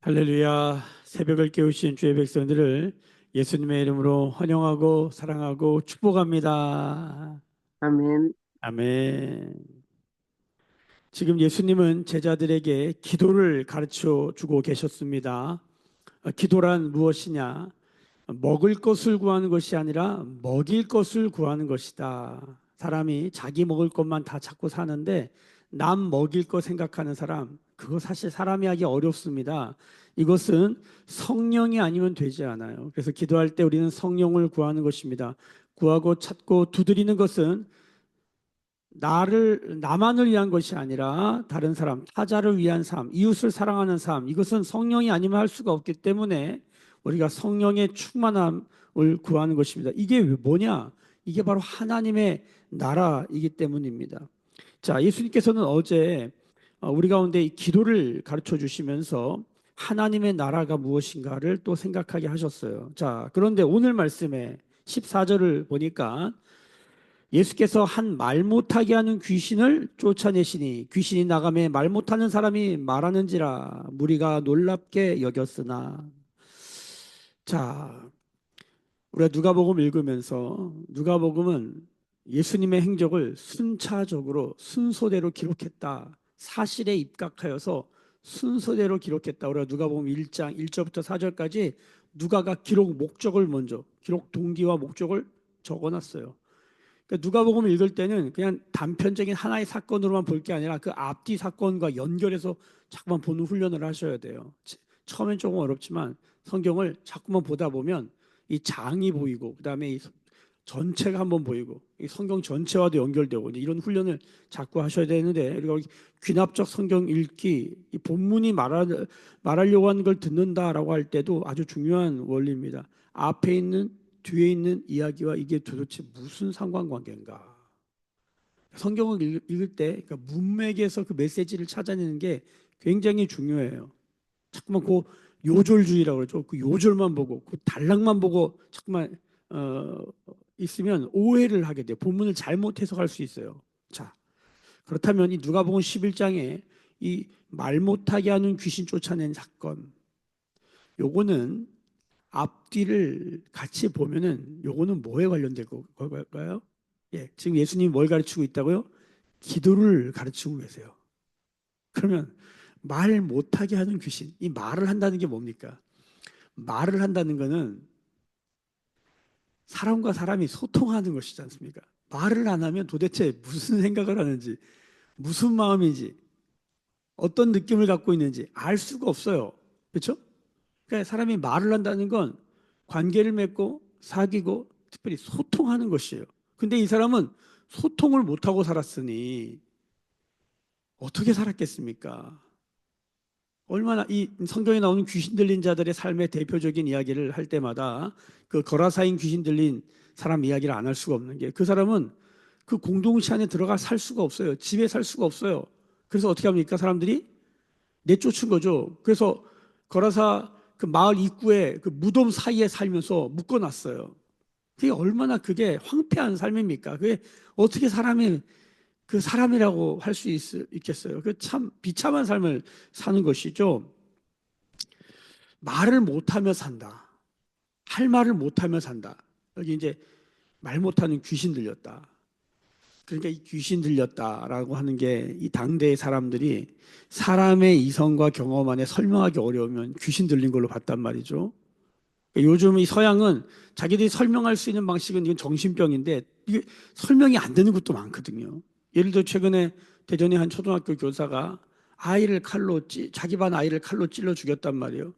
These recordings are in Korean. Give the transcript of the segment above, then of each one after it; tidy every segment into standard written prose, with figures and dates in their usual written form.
할렐루야. 새벽을 깨우신 주의 백성들을 예수님의 이름으로 환영하고 사랑하고 축복합니다. 아멘. 아멘. 지금 예수님은 제자들에게 기도를 가르쳐 주고 계셨습니다. 기도란 무엇이냐? 먹을 것을 구하는 것이 아니라 먹일 것을 구하는 것이다. 사람이 자기 먹을 것만 다 찾고 사는데 남 먹일 거 생각하는 사람, 그거 사실 사람이 하기 어렵습니다. 이것은 성령이 아니면 되지 않아요. 그래서 기도할 때 우리는 성령을 구하는 것입니다. 구하고 찾고 두드리는 것은 나만을 위한 것이 아니라 다른 사람, 타자를 위한 삶, 이웃을 사랑하는 삶, 이것은 성령이 아니면 할 수가 없기 때문에 우리가 성령의 충만함을 구하는 것입니다. 이게 뭐냐? 이게 바로 하나님의 나라이기 때문입니다. 자, 예수님께서는 어제 우리 가운데 이 기도를 가르쳐 주시면서 하나님의 나라가 무엇인가를 또 생각하게 하셨어요. 자, 그런데 오늘 말씀에 14절을 보니까 예수께서 한 말 못하게 하는 귀신을 쫓아내시니 귀신이 나가매 말 못하는 사람이 말하는지라 무리가 놀랍게 여겼으나. 자, 우리가 누가복음 읽으면서 누가복음은 예수님의 행적을 순차적으로 순서대로 기록했다. 사실에 입각하여서 순서대로 기록했다. 우리가 누가복음 1장 1절부터 4절까지 누가가 기록 목적을 먼저 기록 동기와 목적을 적어놨어요. 그러니까 누가복음 읽을 때는 그냥 단편적인 하나의 사건으로만 볼 게 아니라 그 앞뒤 사건과 연결해서 자꾸만 보는 훈련을 하셔야 돼요. 처음엔 조금 어렵지만 성경을 자꾸만 보다 보면 이 장이 보이고 그다음에 이 전체가 한번 보이고 이 성경 전체와도 연결되고 이런 훈련을 자꾸 하셔야 되는데 우리가 귀납적 성경 읽기, 이 본문이 말하려고 하는 걸 듣는다라고 할 때도 아주 중요한 원리입니다. 앞에 있는 뒤에 있는 이야기와 이게 도대체 무슨 상관관계인가? 성경을 읽을 때 그러니까 문맥에서 그 메시지를 찾아내는 게 굉장히 중요해요. 자꾸만 그 요절주의라고 그러죠. 그 요절만 보고 그 단락만 보고 자꾸만 있으면 오해를 하게 돼요. 본문을 잘못 해석할 수 있어요. 자, 그렇다면 이 누가복음 11장에 이 말 못하게 하는 귀신 쫓아낸 사건, 요거는 앞뒤를 같이 보면은 요거는 뭐에 관련된 걸까요? 예, 지금 예수님이 뭘 가르치고 있다고요? 기도를 가르치고 계세요. 그러면 말 못하게 하는 귀신, 이 말을 한다는 게 뭡니까? 말을 한다는 거는 사람과 사람이 소통하는 것이지 않습니까? 말을 안 하면 도대체 무슨 생각을 하는지, 무슨 마음인지, 어떤 느낌을 갖고 있는지 알 수가 없어요. 그렇죠? 그러니까 사람이 말을 한다는 건 관계를 맺고 사귀고 특별히 소통하는 것이에요. 근데 이 사람은 소통을 못하고 살았으니 어떻게 살았겠습니까? 얼마나 이 성경에 나오는 귀신 들린 자들의 삶의 대표적인 이야기를 할 때마다 그 거라사인 귀신 들린 사람 이야기를 안 할 수가 없는 게 그 사람은 그 공동체 안에 들어가 살 수가 없어요. 집에 살 수가 없어요. 그래서 어떻게 합니까? 사람들이 내쫓은 거죠. 그래서 거라사 그 마을 입구에 그 무덤 사이에 살면서 묶어놨어요. 그게 얼마나 그게 황폐한 삶입니까? 그게 어떻게 사람이 그 사람이라고 할 수 있겠어요? 그 참 비참한 삶을 사는 것이죠. 말을 못하며 산다. 할 말을 못하며 산다. 여기 이제 말 못하는 귀신 들렸다. 그러니까 이 귀신 들렸다라고 하는 게 이 당대의 사람들이 사람의 이성과 경험 안에 설명하기 어려우면 귀신 들린 걸로 봤단 말이죠. 요즘 이 서양은 자기들이 설명할 수 있는 방식은 이건 정신병인데 이게 설명이 안 되는 것도 많거든요. 예를 들어 최근에 대전의 한 초등학교 교사가 자기 반 아이를 칼로 찔러 죽였단 말이에요.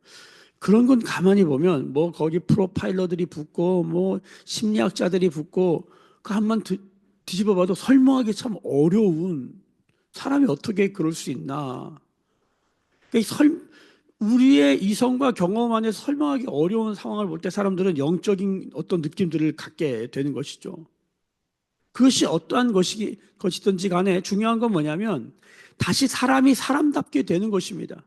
그런 건 가만히 보면 뭐 거기 프로파일러들이 붙고 뭐 심리학자들이 붙고 그 한번 뒤집어 봐도 설명하기 참 어려운, 사람이 어떻게 그럴 수 있나. 그러니까 우리의 이성과 경험 안에 설명하기 어려운 상황을 볼 때 사람들은 영적인 어떤 느낌들을 갖게 되는 것이죠. 그것이 어떠한 것이든지 간에 중요한 건 뭐냐면 다시 사람이 사람답게 되는 것입니다.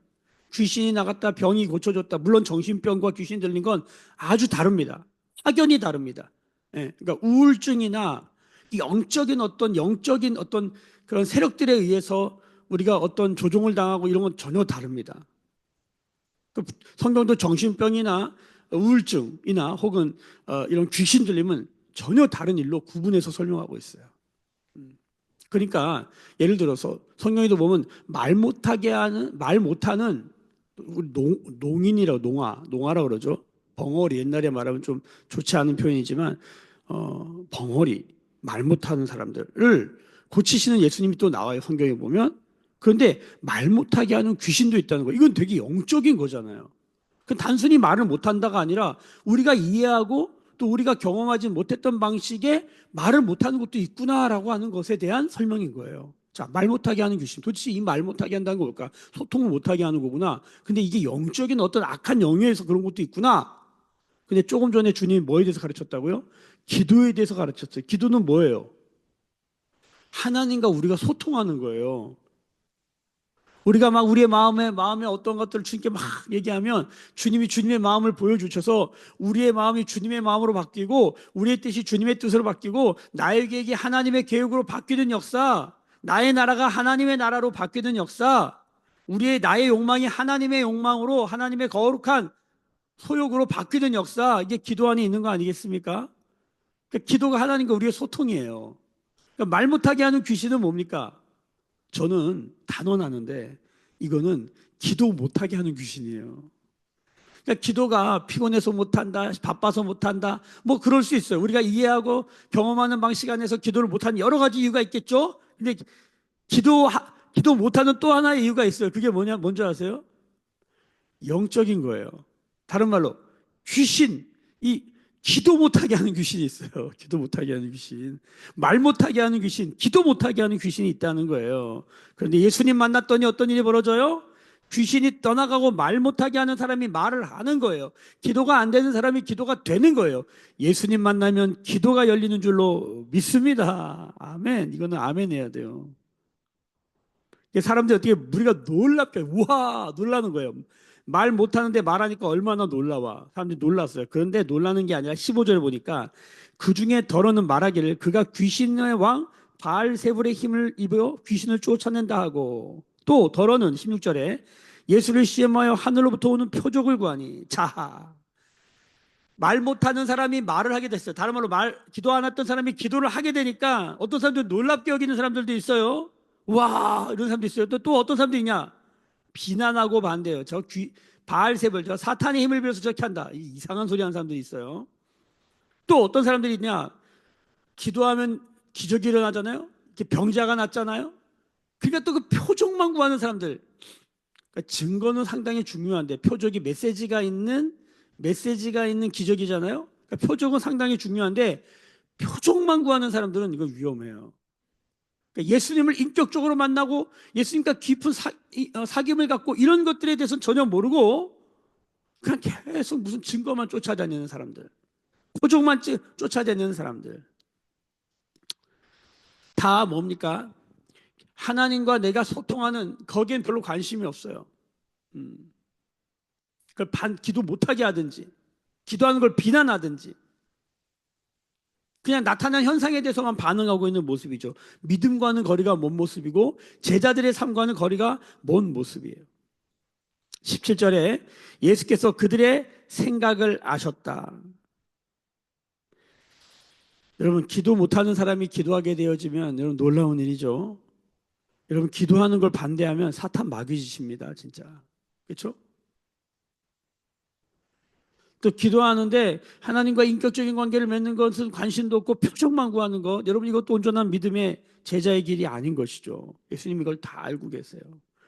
귀신이 나갔다 병이 고쳐졌다. 물론 정신병과 귀신 들린 건 아주 다릅니다. 확연히 다릅니다. 예, 그러니까 우울증이나 영적인 어떤 그런 세력들에 의해서 우리가 어떤 조종을 당하고 이런 건 전혀 다릅니다. 그 성경도 정신병이나 우울증이나 혹은 이런 귀신 들림은 전혀 다른 일로 구분해서 설명하고 있어요. 그러니까 예를 들어서 성경에도 보면 말 못하는 농인이라고 농아라고 그러죠. 벙어리 옛날에 말하면 좀 좋지 않은 표현이지만 벙어리 말 못하는 사람들을 고치시는 예수님이 또 나와요. 성경에 보면. 그런데 말 못하게 하는 귀신도 있다는 거. 이건 되게 영적인 거잖아요. 그 단순히 말을 못한다가 아니라 우리가 이해하고 또 우리가 경험하지 못했던 방식의 말을 못하는 것도 있구나라고 하는 것에 대한 설명인 거예요. 자, 말 못하게 하는 귀신. 도대체 이 말 못하게 한다는 거 뭘까? 소통을 못하게 하는 거구나. 근데 이게 영적인 어떤 악한 영역에서 그런 것도 있구나. 근데 조금 전에 주님이 뭐에 대해서 가르쳤다고요? 기도에 대해서 가르쳤어요. 기도는 뭐예요? 하나님과 우리가 소통하는 거예요. 우리가 막 우리의 마음에 어떤 것들을 주님께 막 얘기하면 주님이 주님의 마음을 보여주셔서 우리의 마음이 주님의 마음으로 바뀌고 우리의 뜻이 주님의 뜻으로 바뀌고 나의 계획이 하나님의 계획으로 바뀌는 역사, 나의 나라가 하나님의 나라로 바뀌는 역사, 나의 욕망이 하나님의 욕망으로 하나님의 거룩한 소욕으로 바뀌는 역사, 이게 기도 안에 있는 거 아니겠습니까? 그러니까 기도가 하나님과 우리의 소통이에요. 그러니까 말 못하게 하는 귀신은 뭡니까? 저는 단언하는데 이거는 기도 못하게 하는 귀신이에요. 그러니까 기도가 피곤해서 못한다, 바빠서 못한다, 뭐 그럴 수 있어요. 우리가 이해하고 경험하는 방식 안에서 기도를 못하는 여러 가지 이유가 있겠죠. 근데 기도 못하는 또 하나의 이유가 있어요. 그게 뭔지 아세요? 영적인 거예요. 다른 말로 귀신, 이 기도 못하게 하는 귀신이 있어요. 기도 못하게 하는 귀신. 말 못하게 하는 귀신, 기도 못하게 하는 귀신이 있다는 거예요. 그런데 예수님 만났더니 어떤 일이 벌어져요? 귀신이 떠나가고 말 못하게 하는 사람이 말을 하는 거예요. 기도가 안 되는 사람이 기도가 되는 거예요. 예수님 만나면 기도가 열리는 줄로 믿습니다. 아멘. 이거는 아멘 해야 돼요. 사람들이 어떻게 우리가 놀랍게 우와 놀라는 거예요. 말 못하는데 말하니까 얼마나 놀라워. 사람들이 놀랐어요. 그런데 놀라는 게 아니라 15절에 보니까 그 중에 더러는 말하기를 그가 귀신의 왕 바알세불의 힘을 입어 귀신을 쫓아낸다 하고 또 더러는 16절에 예수를 시험하여 하늘로부터 오는 표적을 구하니 자, 말 못하는 사람이 말을 하게 됐어요. 다른 말로 기도 안 했던 사람이 기도를 하게 되니까 어떤 사람들 놀랍게 여기는 사람들도 있어요. 와 이런 사람도 있어요. 또 어떤 사람도 있냐? 비난하고 반대해요. 바알세불, 저 사탄의 힘을 빌어서 저렇게 한다. 이상한 소리 하는 사람들이 있어요. 또 어떤 사람들이 있냐? 기도하면 기적이 일어나잖아요. 병자가 낫잖아요. 그러니까 또 그 표적만 구하는 사람들. 그러니까 증거는 상당히 중요한데 표적이 메시지가 있는 기적이잖아요. 그러니까 표적은 상당히 중요한데 표적만 구하는 사람들은 이거 위험해요. 그러니까 예수님을 인격적으로 만나고 예수님과 깊은 사귐을 갖고 이런 것들에 대해서는 전혀 모르고 그냥 계속 무슨 증거만 쫓아다니는 사람들, 표적만 쫓아다니는 사람들 다 뭡니까? 하나님과 내가 소통하는 거기엔 별로 관심이 없어요. 기도 못하게 하든지 기도하는 걸 비난하든지 그냥 나타난 현상에 대해서만 반응하고 있는 모습이죠. 믿음과는 거리가 먼 모습이고 제자들의 삶과는 거리가 먼 모습이에요. 17절에 예수께서 그들의 생각을 아셨다. 여러분 기도 못하는 사람이 기도하게 되어지면 여러분 놀라운 일이죠. 여러분 기도하는 걸 반대하면 사탄 마귀짓입니다. 진짜. 그렇죠? 또 기도하는데 하나님과 인격적인 관계를 맺는 것은 관심도 없고 표적만 구하는 것, 여러분 이것도 온전한 믿음의 제자의 길이 아닌 것이죠. 예수님 이걸 다 알고 계세요.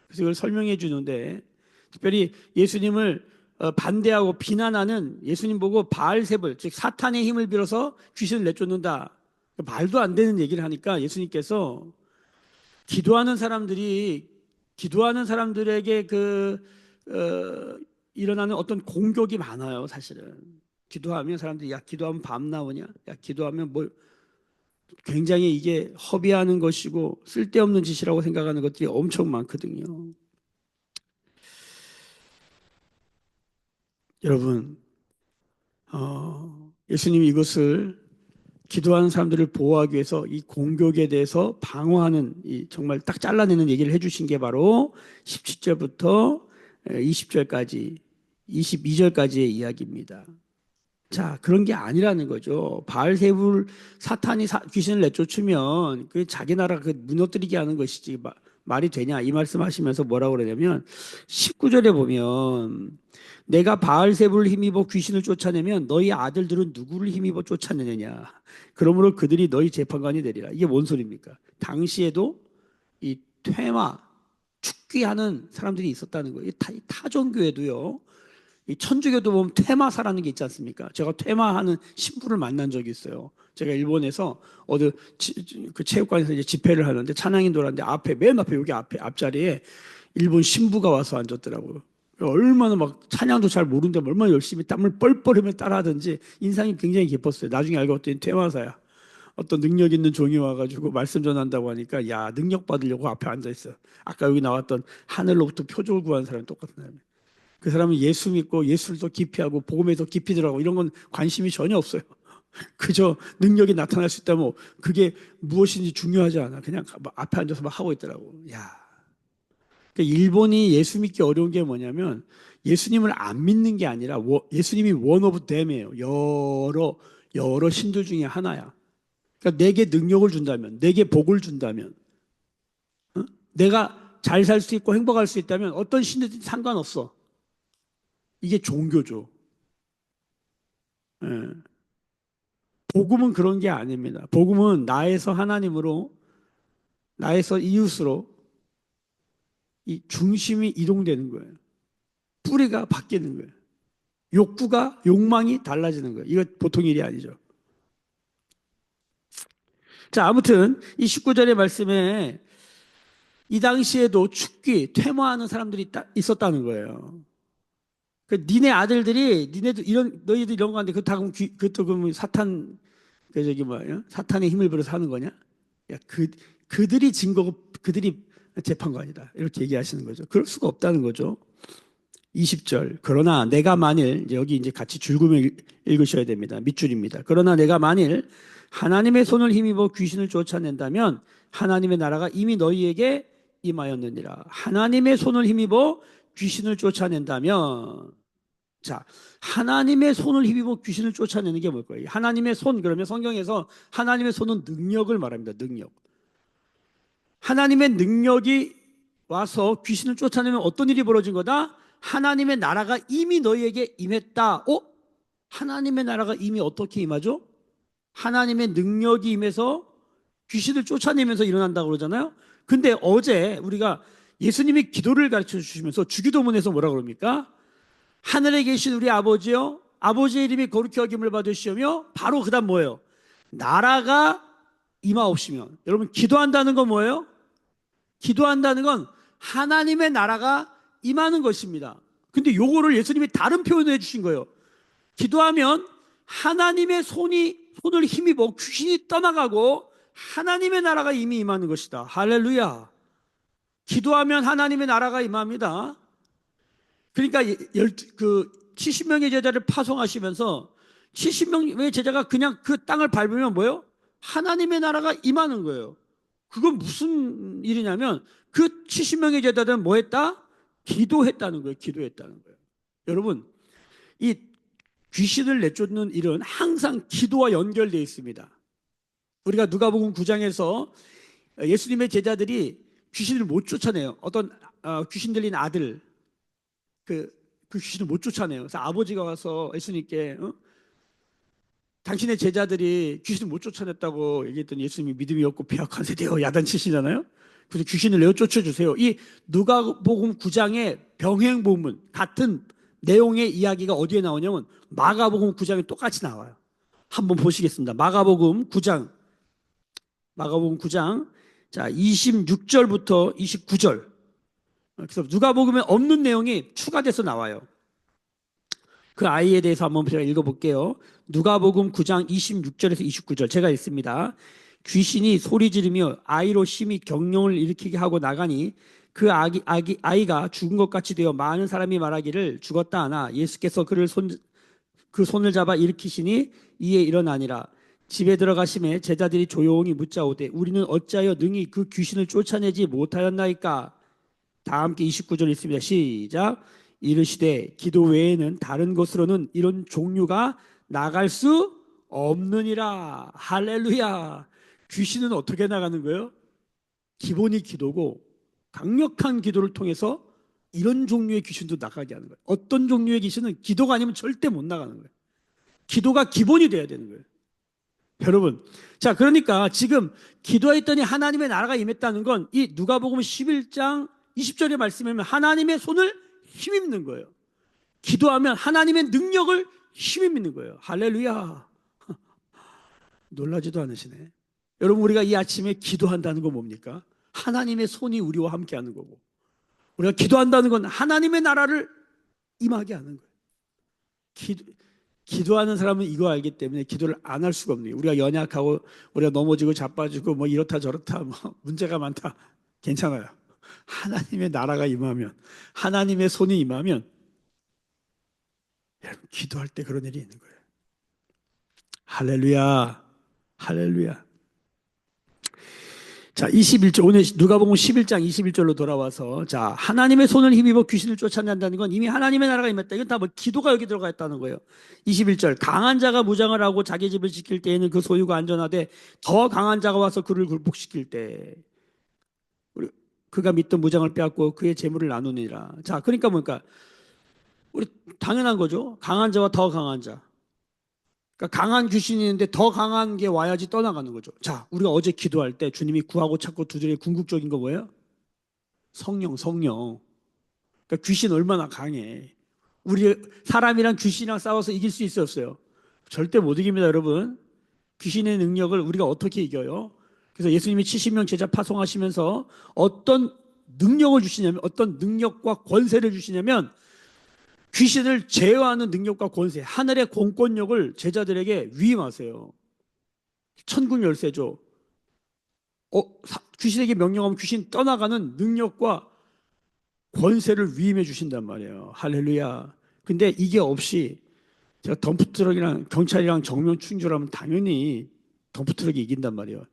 그래서 이걸 설명해 주는데 특별히 예수님을 반대하고 비난하는 예수님 보고 바알세불 즉 사탄의 힘을 빌어서 귀신을 내쫓는다, 말도 안 되는 얘기를 하니까 예수님께서 기도하는 사람들에게 일어나는 어떤 공격이 많아요. 사실은 기도하면 사람들이 야 기도하면 밤 나오냐, 야 기도하면 뭘, 굉장히 이게 허비하는 것이고 쓸데없는 짓이라고 생각하는 것들이 엄청 많거든요. 여러분 예수님이 이것을 기도하는 사람들을 보호하기 위해서 이 공격에 대해서 방어하는 정말 딱 잘라내는 얘기를 해주신 게 바로 17절부터 20절까지 22절까지의 이야기입니다. 자, 그런 게 아니라는 거죠. 바알세불 사탄이 귀신을 내쫓으면 그 자기 나라 그 무너뜨리게 하는 것이지 말이 되냐 이 말씀하시면서 뭐라고 그러냐면 19절에 보면 내가 바알세불을 힘입어 귀신을 쫓아내면 너희 아들들은 누구를 힘입어 쫓아내느냐. 그러므로 그들이 너희 재판관이 되리라. 이게 뭔 소리입니까? 당시에도 이 퇴마, 축기하는 사람들이 있었다는 거예요. 타종교에도요. 이 천주교도 보면 퇴마사라는 게 있지 않습니까? 제가 퇴마하는 신부를 만난 적이 있어요. 제가 일본에서 어디 그 체육관에서 이제 집회를 하는데 찬양인도 하는데 맨 앞에 여기 앞에 앞자리에 일본 신부가 와서 앉았더라고요. 얼마나 막 찬양도 잘 모르는데 얼마나 열심히 땀을 뻘뻘 흘리며 따라하든지 인상이 굉장히 깊었어요. 나중에 알고 봤더니 퇴마사야. 어떤 능력 있는 종이 와가지고 말씀 전한다고 하니까 야 능력 받으려고 앞에 앉아 있어. 아까 여기 나왔던 하늘로부터 표적을 구한 사람 똑같은 사람이에요. 그 사람은 예수 믿고 예수를 더 깊이 하고 복음에 더 깊이 들어가고 이런 건 관심이 전혀 없어요. 그저 능력이 나타날 수 있다면 그게 무엇인지 중요하지 않아. 그냥 앞에 앉아서 막 하고 있더라고. 야, 그러니까 일본이 예수 믿기 어려운 게 뭐냐면 예수님을 안 믿는 게 아니라 예수님이 one of them이에요. 여러 신들 중에 하나야. 그러니까 내게 능력을 준다면, 내게 복을 준다면, 어? 내가 잘 살 수 있고 행복할 수 있다면 어떤 신들도 상관없어. 이게 종교죠. 예. 복음은 그런 게 아닙니다. 복음은 나에서 하나님으로, 나에서 이웃으로 이 중심이 이동되는 거예요. 뿌리가 바뀌는 거예요. 욕망이 달라지는 거예요. 이거 보통 일이 아니죠. 자, 아무튼 이 19절의 말씀에 이 당시에도 축기, 퇴마하는 사람들이 있었다는 거예요. 그 니네 아들들이 너희들 이런 거 하는데 그것도 그러면 사탄 그 저기 뭐야 사탄의 힘을 빌어서 하는 거냐? 야, 그들이 증거고 그들이 재판관이다 이렇게 얘기하시는 거죠. 그럴 수가 없다는 거죠. 20절. 그러나 내가 만일 여기 이제 같이 줄금을 읽으셔야 됩니다. 밑줄입니다. 그러나 내가 만일 하나님의 손을 힘입어 귀신을 쫓아낸다면 하나님의 나라가 이미 너희에게 임하였느니라. 하나님의 손을 힘입어 귀신을 쫓아낸다면 자, 하나님의 손을 힘입어 귀신을 쫓아내는 게 뭘 거예요? 하나님의 손, 그러면 성경에서 하나님의 손은 능력을 말합니다. 능력. 하나님의 능력이 와서 귀신을 쫓아내면 어떤 일이 벌어진 거다? 하나님의 나라가 이미 너희에게 임했다. 하나님의 나라가 이미 어떻게 임하죠? 하나님의 능력이 임해서 귀신을 쫓아내면서 일어난다고 그러잖아요. 근데 어제 우리가 예수님이 기도를 가르쳐 주시면서 주기도문에서 뭐라 그럽니까? 하늘에 계신 우리 아버지요, 아버지의 이름이 거룩히 여김을 받으시오며 바로 그 다음 뭐예요? 나라가 임하옵시면. 여러분 기도한다는 건 뭐예요? 기도한다는 건 하나님의 나라가 임하는 것입니다. 근데 요거를 예수님이 다른 표현을 해주신 거예요. 기도하면 하나님의 손을 힘입어 귀신이 떠나가고 하나님의 나라가 이미 임하는 것이다. 할렐루야. 기도하면 하나님의 나라가 임합니다. 그러니까 70명의 제자를 파송하시면서 70명의 제자가 그냥 그 땅을 밟으면 뭐예요? 하나님의 나라가 임하는 거예요. 그건 무슨 일이냐면 그 70명의 제자들은 뭐 했다? 기도했다는 거예요. 기도했다는 거예요. 여러분, 이 귀신을 내쫓는 일은 항상 기도와 연결되어 있습니다. 우리가 누가복음 9장에서 예수님의 제자들이 귀신을 못 쫓아내요. 어떤 귀신 들린 아들 그 귀신을 못 쫓아내요. 그래서 아버지가 와서 예수님께 당신의 제자들이 귀신을 못 쫓아냈다고 얘기했더니 예수님이 믿음이 없고 배역한 세대여 야단치시잖아요. 그래서 귀신을 내어 쫓아주세요. 이 누가복음 9장의 병행보문 같은 내용의 이야기가 어디에 나오냐면 마가복음 9장에 똑같이 나와요. 한번 보시겠습니다. 마가복음 9장 자 26절부터 29절. 그래서 누가복음에 없는 내용이 추가돼서 나와요. 그 아이에 대해서 한번 제가 읽어볼게요. 누가복음 9장 26절에서 29절 제가 읽습니다. 귀신이 소리 지르며 아이로 심히 경련을 일으키게 하고 나가니 그 아이가 죽은 것 같이 되어 많은 사람이 말하기를 죽었다 하나 예수께서 그 손을 잡아 일으키시니 이에 일어나니라. 집에 들어가심에 제자들이 조용히 묻자오되 우리는 어찌하여 능히 그 귀신을 쫓아내지 못하였나이까. 다 함께 29절 있습니다. 시작. 이르시되 기도 외에는 다른 것으로는 이런 종류가 나갈 수 없느니라. 할렐루야. 귀신은 어떻게 나가는 거예요? 기본이 기도고 강력한 기도를 통해서 이런 종류의 귀신도 나가게 하는 거예요. 어떤 종류의 귀신은 기도가 아니면 절대 못 나가는 거예요. 기도가 기본이 돼야 되는 거예요. 여러분, 자, 그러니까 지금 기도했더니 하나님의 나라가 임했다는 건 이 누가복음 11장 20절의 말씀이면 하나님의 손을 힘입는 거예요. 기도하면 하나님의 능력을 힘입는 거예요. 할렐루야. 놀라지도 않으시네. 여러분, 우리가 이 아침에 기도한다는 건 뭡니까? 하나님의 손이 우리와 함께 하는 거고, 우리가 기도한다는 건 하나님의 나라를 임하게 하는 거예요. 기도하는 사람은 이거 알기 때문에 기도를 안 할 수가 없네요. 우리가 연약하고 우리가 넘어지고 자빠지고 뭐 이렇다 저렇다 뭐 문제가 많다. 괜찮아요. 하나님의 나라가 임하면, 하나님의 손이 임하면 여러분, 기도할 때 그런 일이 있는 거예요. 할렐루야. 할렐루야. 자, 21절, 오늘 누가복음 11장 21절로 돌아와서, 자, 하나님의 손을 힘입어 귀신을 쫓아낸다는 건 이미 하나님의 나라가 임했다. 이건 다 뭐 기도가 여기 들어가 있다는 거예요. 21절, 강한 자가 무장을 하고 자기 집을 지킬 때에는 그 소유가 안전하되 더 강한 자가 와서 그를 굴복시킬 때 그가 믿던 무장을 빼앗고 그의 재물을 나누니라. 자, 그러니까 뭡니까? 우리 당연한 거죠. 강한 자와 더 강한 자. 그러니까 강한 귀신이 있는데 더 강한 게 와야지 떠나가는 거죠. 자, 우리가 어제 기도할 때 주님이 구하고 찾고 두드려 궁극적인 거 뭐예요? 성령, 성령. 그러니까 귀신 얼마나 강해. 우리 사람이랑 귀신이랑 싸워서 이길 수 있어요, 없어요? 절대 못 이깁니다, 여러분. 귀신의 능력을 우리가 어떻게 이겨요? 그래서 예수님이 70명 제자 파송하시면서 어떤 능력을 주시냐면, 어떤 능력과 권세를 주시냐면 귀신을 제어하는 능력과 권세, 하늘의 공권력을 제자들에게 위임하세요. 천군 열쇠죠. 귀신에게 명령하면 귀신 떠나가는 능력과 권세를 위임해 주신단 말이에요. 할렐루야. 근데 이게 없이 제가 덤프트럭이랑 경찰이랑 정면 충돌하면 당연히 덤프트럭이 이긴단 말이에요.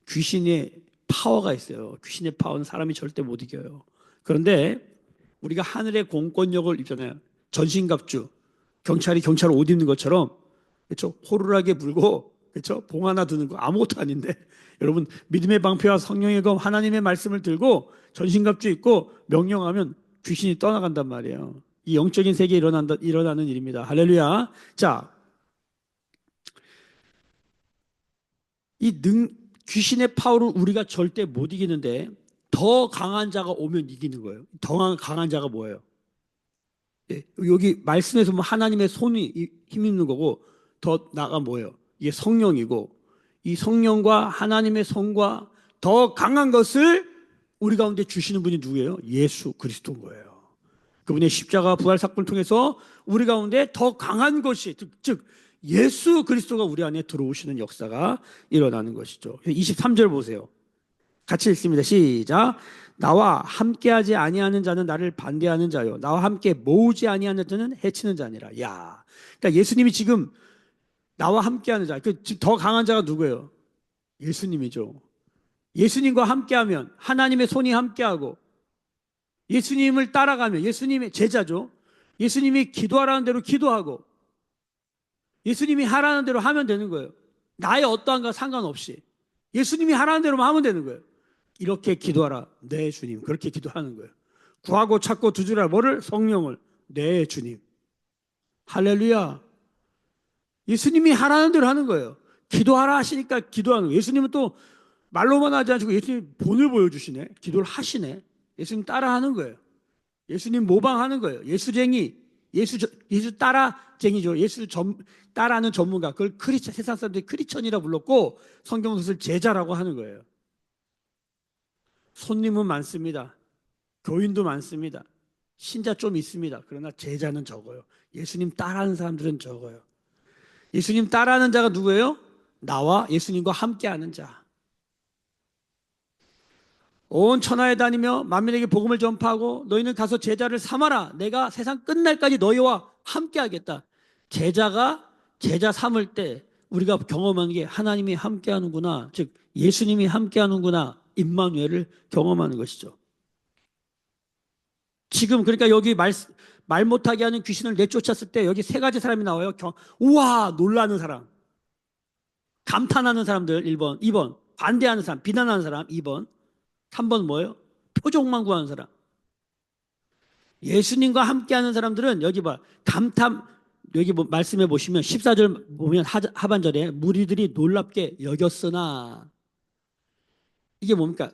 귀신의 파워가 있어요. 귀신의 파워는 사람이 절대 못 이겨요. 그런데 우리가 하늘의 공권력을 입잖아요. 전신갑주, 경찰이 경찰 옷 입는 것처럼, 그렇죠? 호루라기 불고, 그렇죠? 봉 하나 드는 거 아무것도 아닌데 여러분, 믿음의 방패와 성령의 검 하나님의 말씀을 들고 전신갑주 입고 명령하면 귀신이 떠나간단 말이에요. 이 영적인 세계에 일어나는 일입니다. 할렐루야. 자, 귀신의 파워를 우리가 절대 못 이기는데 더 강한 자가 오면 이기는 거예요. 더 강한 자가 뭐예요? 예, 여기 말씀에서 뭐 하나님의 손이 힘 있는 거고 더 나가 뭐예요? 이게 성령이고 이 성령과 하나님의 손과 더 강한 것을 우리 가운데 주시는 분이 누구예요? 예수 그리스도인 거예요. 그분의 십자가 부활 사건을 통해서 우리 가운데 더 강한 것이 즉 예수 그리스도가 우리 안에 들어오시는 역사가 일어나는 것이죠. 23절 보세요. 같이 읽습니다. 시작. 나와 함께하지 아니하는 자는 나를 반대하는 자요. 나와 함께 모으지 아니하는 자는 해치는 자니라. 야, 그러니까 예수님이 지금 나와 함께하는 자, 더 강한 자가 누구예요? 예수님이죠. 예수님과 함께하면 하나님의 손이 함께하고 예수님을 따라가면 예수님의 제자죠. 예수님이 기도하라는 대로 기도하고 예수님이 하라는 대로 하면 되는 거예요. 나의 어떠한가 상관없이 예수님이 하라는 대로만 하면 되는 거예요. 이렇게 기도하라. 네, 주님. 그렇게 기도하는 거예요. 구하고 찾고 두드리라. 뭐를? 성령을. 네, 주님. 할렐루야. 예수님이 하라는 대로 하는 거예요. 기도하라 하시니까 기도하는 거예요. 예수님은 또 말로만 하지 않고 예수님 본을 보여주시네. 기도를 하시네. 예수님 따라하는 거예요. 예수님 모방하는 거예요. 예수쟁이, 예수 따라쟁이죠. 따라하는 전문가. 그걸 세상 사람들이 크리스천이라 불렀고 성경 그것을 제자라고 하는 거예요. 손님은 많습니다. 교인도 많습니다. 신자 좀 있습니다. 그러나 제자는 적어요. 예수님 따라하는 사람들은 적어요. 예수님 따라하는 자가 누구예요? 나와 예수님과 함께하는 자. 온 천하에 다니며 만민에게 복음을 전파하고 너희는 가서 제자를 삼아라. 내가 세상 끝날까지 너희와 함께하겠다. 제자 삼을 때 우리가 경험하는 게 하나님이 함께하는구나. 즉 예수님이 함께하는구나. 임마누엘을 경험하는 것이죠. 지금 그러니까 여기 말 못하게 하는 귀신을 내쫓았을 때 여기 세 가지 사람이 나와요. 우와 놀라는 사람, 감탄하는 사람들 1번, 2번 반대하는 사람, 비난하는 사람 2번, 3번 뭐예요? 표적만 구하는 사람. 예수님과 함께하는 사람들은 여기 봐 감탄, 여기 말씀해 보시면 14절 보면 하반절에 무리들이 놀랍게 여겼으나, 이게 뭡니까?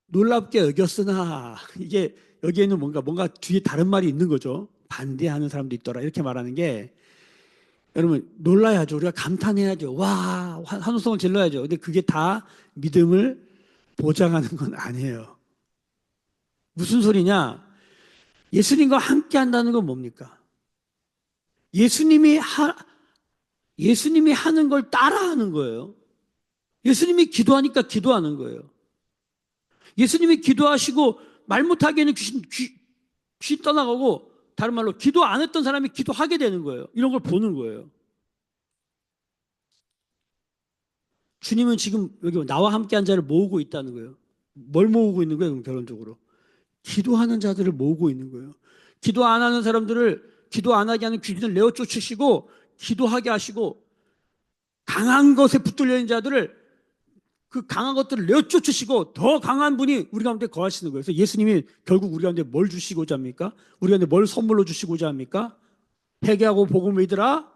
놀랍게 여겼으나, 이게 여기에는 뭔가 뒤에 다른 말이 있는 거죠. 반대하는 사람도 있더라 이렇게 말하는 게, 여러분 놀라야죠. 우리가 감탄해야죠. 와 환호성을 질러야죠. 근데 그게 다 믿음을 보장하는 건 아니에요. 무슨 소리냐? 예수님과 함께 한다는 건 뭡니까? 예수님이 하는 걸 따라하는 거예요. 예수님이 기도하니까 기도하는 거예요. 예수님이 기도하시고 말 못하게 는 귀신 떠나가고, 다른 말로 기도 안 했던 사람이 기도하게 되는 거예요. 이런 걸 보는 거예요. 주님은 지금 여기 나와 함께한 자를 모으고 있다는 거예요. 뭘 모으고 있는 거예요? 그럼 결론적으로 기도하는 자들을 모으고 있는 거예요. 기도 안 하는 사람들을, 기도 안 하게 하는 귀신을 내어 쫓으시고 기도하게 하시고, 강한 것에 붙들려 있는 자들을, 그 강한 것들을 내어 쫓으시고 더 강한 분이 우리 가운데 거하시는 거예요. 그래서 예수님이 결국 우리 가운데 뭘 주시고자 합니까? 우리 가운데 뭘 선물로 주시고자 합니까? 회개하고 복음을 믿으라.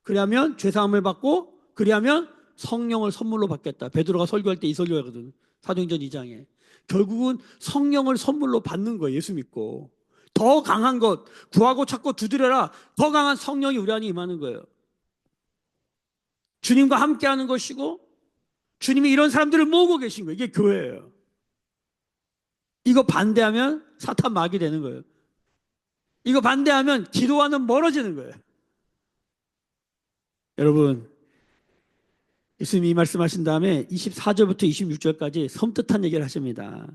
그리하면 죄사함을 받고, 그리하면 성령을 선물로 받겠다. 베드로가 설교할 때 이 설교하거든. 사도행전 2장에. 결국은 성령을 선물로 받는 거예요. 예수 믿고. 더 강한 것, 구하고 찾고 두드려라. 더 강한 성령이 우리 안에 임하는 거예요. 주님과 함께하는 것이고, 주님이 이런 사람들을 모으고 계신 거예요. 이게 교회예요. 이거 반대하면 사탄 막이 되는 거예요. 이거 반대하면 기도와는 멀어지는 거예요. 여러분, 예수님이 이 말씀하신 다음에 24절부터 26절까지 섬뜩한 얘기를 하십니다.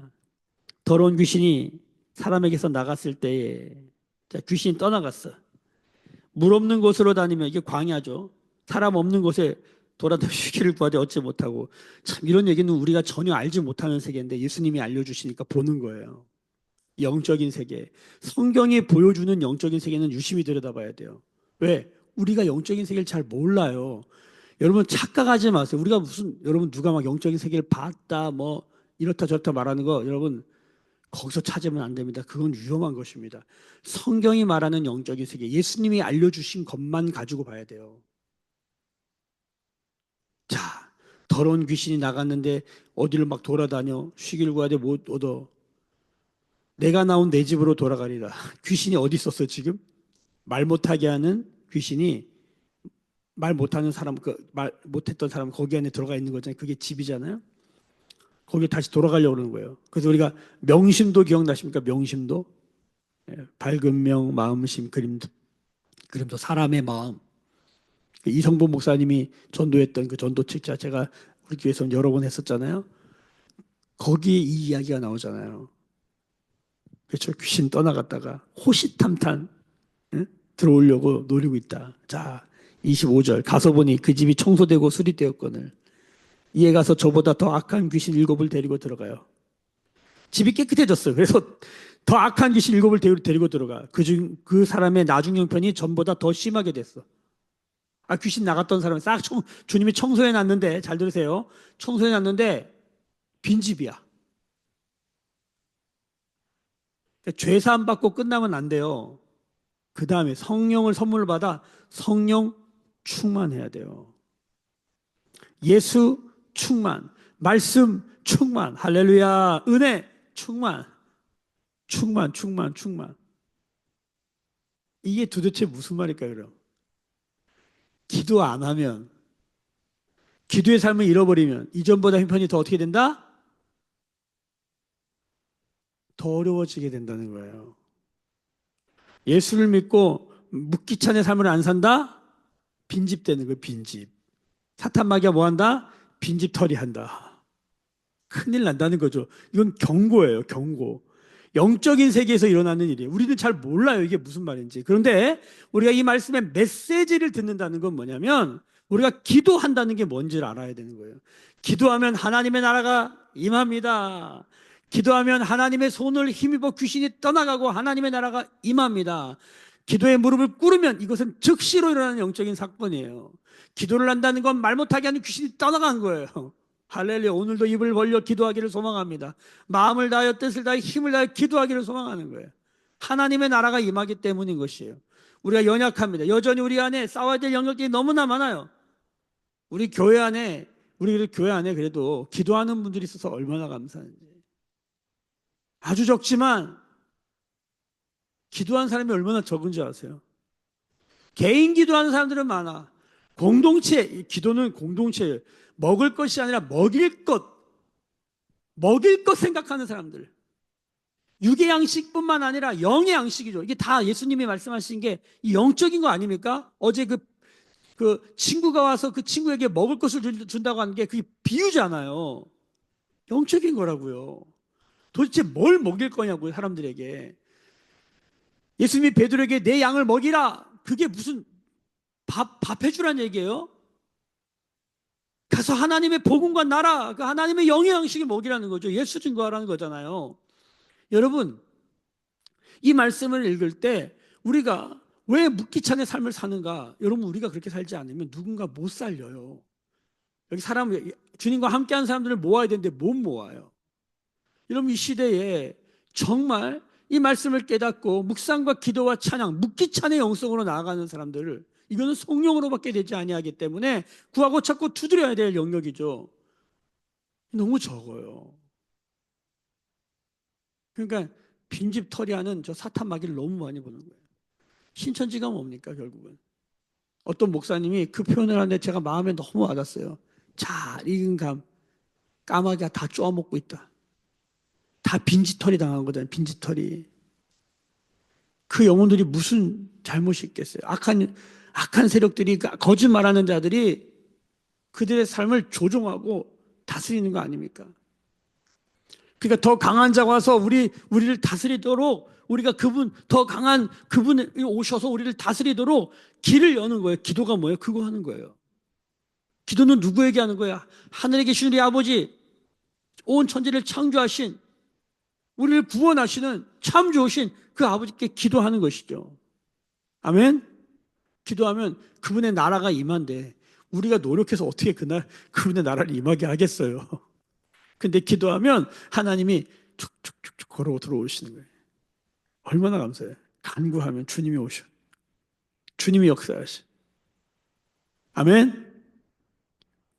더러운 귀신이 사람에게서 나갔을 때에, 자, 귀신이 떠나갔어. 물 없는 곳으로 다니면, 이게 광야죠. 사람 없는 곳에 돌아다니며 쉬기를 구하되 얻지 못하고. 참, 이런 얘기는 우리가 전혀 알지 못하는 세계인데 예수님이 알려주시니까 보는 거예요. 영적인 세계, 성경이 보여주는 영적인 세계는 유심히 들여다봐야 돼요. 왜? 우리가 영적인 세계를 잘 몰라요. 여러분 착각하지 마세요. 우리가 무슨, 여러분 누가 막 영적인 세계를 봤다 뭐 이렇다 저렇다 말하는 거, 여러분 거기서 찾으면 안 됩니다. 그건 위험한 것입니다. 성경이 말하는 영적인 세계, 예수님이 알려주신 것만 가지고 봐야 돼요. 자, 더러운 귀신이 나갔는데 어디를 막 돌아다녀. 쉬기를 구하되 못 얻어. 내가 나온 내 집으로 돌아가리라. 귀신이 어디 있었어요 지금? 말 못하게 하는 귀신이, 말 못하는 사람, 말 못했던 사람 거기 안에 들어가 있는 거잖아요. 그게 집이잖아요. 거기에 다시 돌아가려고 그러는 거예요. 그래서 우리가 명심도 기억나십니까? 명심도. 밝은 명, 마음심, 그림도 사람의 마음. 이성보 목사님이 전도했던 그 전도 책자 제가 우리 교회에서 여러 번 했었잖아요. 거기에 이 이야기가 나오잖아요. 그렇죠. 귀신 떠나갔다가 호시탐탐 들어오려고 노리고 있다. 자, 25절 가서 보니 그 집이 청소되고 수리되었거늘 이에 가서 저보다 더 악한 귀신 7을 데리고 들어가요. 집이 깨끗해졌어요. 그래서 더 악한 귀신 7을 데리고 들어가. 그 사람의 나중 형편이 전보다 더 심하게 됐어. 귀신 나갔던 사람은 주님이 청소해 놨는데, 잘 들으세요. 청소해 놨는데 빈집이야. 죄 사함 받고 끝나면 안 돼요. 그 다음에 성령을 선물로 받아 성령 충만해야 돼요. 예수 충만, 말씀 충만, 할렐루야, 은혜 충만, 충만. 이게 도대체 무슨 말일까요, 그럼? 기도 안 하면, 기도의 삶을 잃어버리면 이전보다 형편이 더 어떻게 된다? 더 어려워지게 된다는 거예요. 예수를 믿고 묵기찬의 삶을 안 산다? 빈집 되는 거예요. 빈집. 사탄 마귀가 뭐 한다? 빈집 털이한다. 큰일 난다는 거죠. 이건 경고예요. 경고. 영적인 세계에서 일어나는 일이에요. 우리는 잘 몰라요. 이게 무슨 말인지. 그런데 우리가 이 말씀의 메시지를 듣는다는 건 뭐냐면, 우리가 기도한다는 게 뭔지를 알아야 되는 거예요. 기도하면 하나님의 나라가 임합니다. 기도하면 하나님의 손을 힘입어 귀신이 떠나가고 하나님의 나라가 임합니다. 기도에 무릎을 꿇으면 이것은 즉시로 일어나는 영적인 사건이에요. 기도를 한다는 건 말 못하게 하는 귀신이 떠나간 거예요. 할렐루야. 오늘도 입을 벌려 기도하기를 소망합니다. 마음을 다하여 뜻을 다하여 힘을 다하여 기도하기를 소망하는 거예요. 하나님의 나라가 임하기 때문인 것이에요. 우리가 연약합니다. 여전히 우리 안에 싸워야 될 영역들이 너무나 많아요. 우리 교회 안에 그래도 기도하는 분들이 있어서 얼마나 감사한지. 아주 적지만 기도하는 사람이 얼마나 적은지 아세요? 개인 기도하는 사람들은 많아. 기도는 공동체예요. 먹을 것이 아니라 먹일 것 생각하는 사람들. 육의 양식뿐만 아니라 영의 양식이죠. 이게 다 예수님이 말씀하신 게 이 영적인 거 아닙니까? 어제 그 친구가 와서 그 친구에게 먹을 것을 준다고 하는 게 그게 비유잖아요. 영적인 거라고요. 도대체 뭘 먹일 거냐고요, 사람들에게. 예수님이 베드로에게 내 양을 먹이라. 그게 무슨 밥 해주란 얘기예요? 가서 하나님의 복음과 나라, 그 하나님의 영의 양식을 먹이라는 거죠. 예수 증거하라는 거잖아요. 여러분, 이 말씀을 읽을 때 우리가 왜 묵기찬의 삶을 사는가? 여러분, 우리가 그렇게 살지 않으면 누군가 못 살려요. 여기 주님과 함께하는 사람들을 모아야 되는데 못 모아요. 여러분, 이 시대에 정말 이 말씀을 깨닫고 묵상과 기도와 찬양, 묵기찬의 영성으로 나아가는 사람들을, 이거는 성령으로밖에 되지 아니하기 때문에 구하고 찾고 두드려야 될 영역이죠. 너무 적어요. 그러니까 빈집 털이하는 저 사탄 마귀를 너무 많이 보는 거예요. 신천지가 뭡니까 결국은? 어떤 목사님이 그 표현을 하는데 제가 마음에 너무 와닿았어요. 잘 익은 감, 까마귀가 다 쪼아먹고 있다. 다 빈지털이 당한 거잖아요. 빈지털이. 그 영혼들이 무슨 잘못이 있겠어요? 악한 세력들이, 거짓말하는 자들이 그들의 삶을 조종하고 다스리는 거 아닙니까? 그러니까 더 강한 자가 와서 우리를 다스리도록, 우리가 더 강한 그분이 오셔서 우리를 다스리도록 길을 여는 거예요. 기도가 뭐예요? 그거 하는 거예요. 기도는 누구에게 하는 거야? 하늘에 계신 우리 아버지, 온 천지를 창조하신, 우리를 구원하시는 참 좋으신 그 아버지께 기도하는 것이죠. 아멘? 기도하면 그분의 나라가 임한데 우리가 노력해서 어떻게 그분의 나라를 임하게 하겠어요. 근데 기도하면 하나님이 쭉쭉쭉쭉 걸어 들어오시는 거예요. 얼마나 감사해요. 간구하면 주님이 오셔. 주님이 역사하셔. 아멘?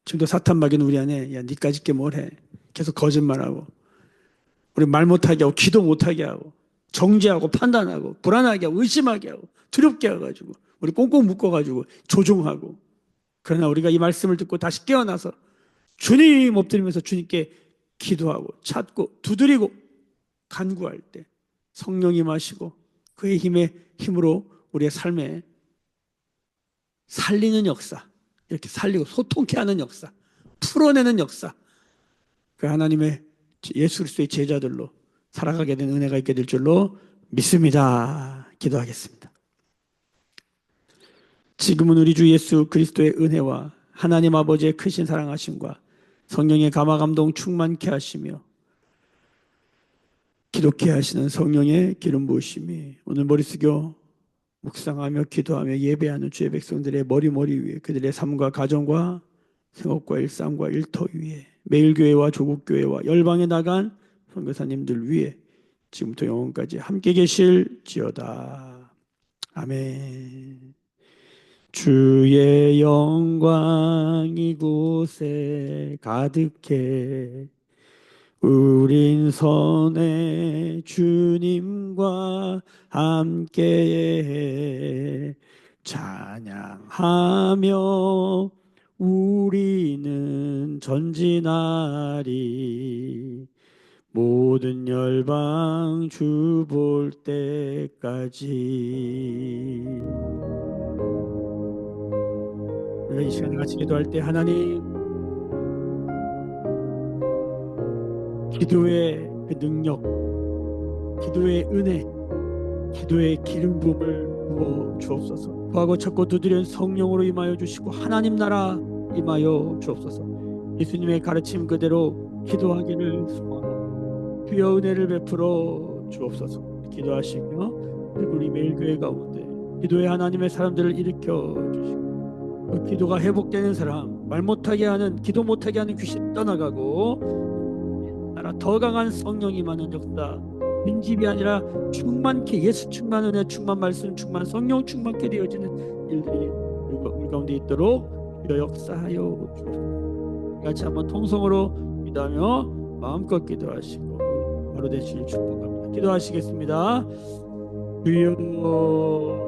지금도 사탄 마귀는 우리 안에, 야, 니까짓 게 뭘 해. 계속 거짓말하고, 우리 말 못하게 하고, 기도 못하게 하고, 정죄하고, 판단하고, 불안하게 하고, 의심하게 하고, 두렵게 해가지고, 우리 꽁꽁 묶어가지고, 조종하고. 그러나 우리가 이 말씀을 듣고 다시 깨어나서 주님 엎드리면서 주님께 기도하고, 찾고, 두드리고, 간구할 때 성령이 마시고 그의 힘으로 우리의 삶에 살리는 역사, 이렇게 살리고 소통케 하는 역사, 풀어내는 역사, 그 하나님의 예수 그리스도의 제자들로 살아가게 된 은혜가 있게 될 줄로 믿습니다. 기도하겠습니다. 지금은 우리 주 예수 그리스도의 은혜와 하나님 아버지의 크신 사랑하심과 성령의 감화 감동 충만케 하시며 기독케 하시는 성령의 기름 부으심이 오늘 머리 숙여 묵상하며 기도하며 예배하는 주의 백성들의 머리 위에, 그들의 삶과 가정과 생업과 일상과 일터 위에, 매일 교회와 조국 교회와 열방에 나간 선교사님들 위에 지금부터 영원까지 함께 계실지어다. 아멘. 주의 영광 이곳에 가득해 우린 선의 주님과 함께 찬양하며 우리는 전진하리 모든 열방 주 볼 때까지. 우리가 이 시간에 같이 기도할 때 하나님, 기도의 그 능력, 기도의 은혜, 기도의 기름 부음을 부어 주옵소서. 구하고 찾고 두드리는 성령으로 임하여 주시고 하나님 나라 임하여 주옵소서. 예수님의 가르침 그대로 기도하기를 소원합니다. 주여 은혜를 베풀어 주옵소서 기도하시며, 그리고 우리 매일 교회 가운데 기도의 하나님의 사람들을 일으켜 주시고, 그 기도가 회복되는 사람, 말 못하게 하는, 기도 못하게 하는 귀신 떠나가고, 나라 더 강한 성령이 많은 역사, 빈집이 아니라 충만케, 예수 충만, 은혜 충만, 말씀 충만, 성령 충만케 되어지는 일들이 우리 가운데 있도록 주여 역사하여 주옵소서. 같이 한번 통성으로 기도하며 마음껏 기도하시고 바로 되시길 축복합니다. 기도하시겠습니다. 주여